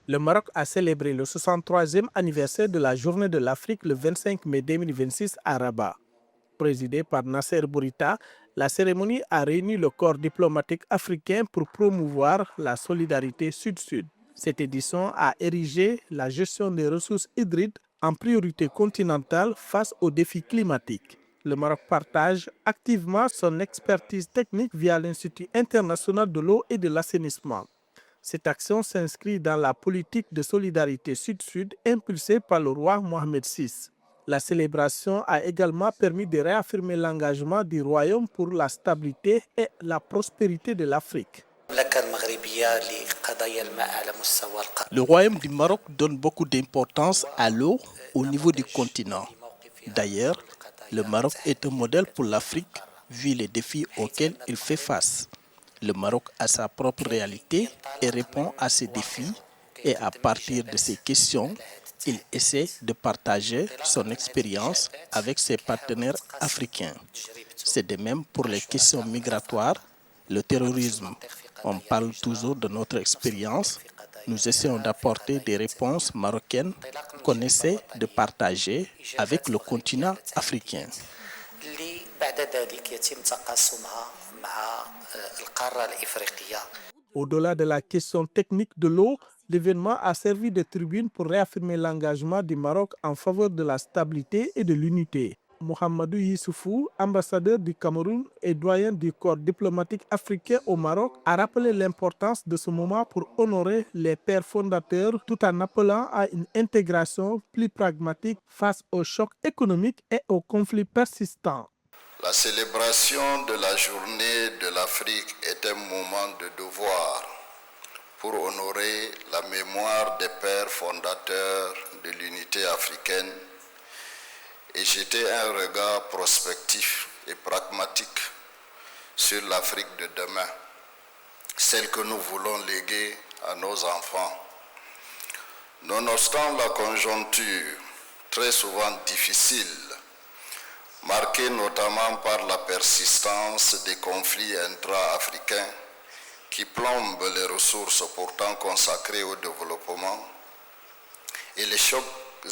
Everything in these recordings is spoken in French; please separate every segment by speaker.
Speaker 1: Le Maroc a célébré le 63e anniversaire de la Journée de l'Afrique le 25 mai 2026 à Rabat. Présidée par Nasser Bourita, la cérémonie a réuni le corps diplomatique africain pour promouvoir la solidarité sud-sud. Cette édition a érigé la gestion des ressources hydriques en priorité continentale face aux défis climatiques. Le Maroc partage activement son expertise technique via l'Institut international de l'eau et de l'assainissement. Cette action s'inscrit dans la politique de solidarité sud-sud impulsée par le roi Mohamed VI. La célébration a également permis de réaffirmer l'engagement du royaume pour la stabilité et la prospérité de l'Afrique. Le royaume du Maroc donne beaucoup d'importance à l'eau au niveau du continent. D'ailleurs, le Maroc est un modèle pour l'Afrique vu les défis auxquels il fait face. Le Maroc a sa propre réalité et répond à ces défis et à partir de ces questions, il essaie de partager son expérience avec ses partenaires africains. C'est de même pour les questions migratoires, le terrorisme. On parle toujours de notre expérience. Nous essayons d'apporter des réponses marocaines qu'on essaie de partager avec le continent africain. Au-delà de la question technique de l'eau, l'événement a servi de tribune pour réaffirmer l'engagement du Maroc en faveur de la stabilité et de l'unité. Mohamedou Issoufou, ambassadeur du Cameroun et doyen du corps diplomatique africain au Maroc, a rappelé l'importance de ce moment pour honorer les pères fondateurs tout en appelant à une intégration plus pragmatique face aux chocs économiques et aux conflits persistants.
Speaker 2: La célébration de la journée de l'Afrique est un moment de devoir pour honorer la mémoire des pères fondateurs de l'unité africaine et jeter un regard prospectif et pragmatique sur l'Afrique de demain, celle que nous voulons léguer à nos enfants. Nonobstant la conjoncture très souvent difficile, marquée notamment par la persistance des conflits intra-africains qui plombent les ressources pourtant consacrées au développement et les chocs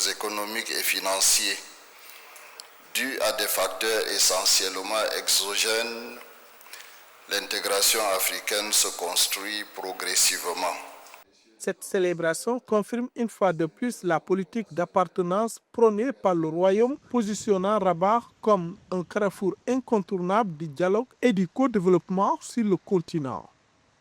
Speaker 2: économiques et financiers dus à des facteurs essentiellement exogènes, l'intégration africaine se construit progressivement.
Speaker 1: Cette célébration confirme une fois de plus la politique d'appartenance prônée par le royaume, positionnant Rabat comme un carrefour incontournable du dialogue et du co-développement sur le continent.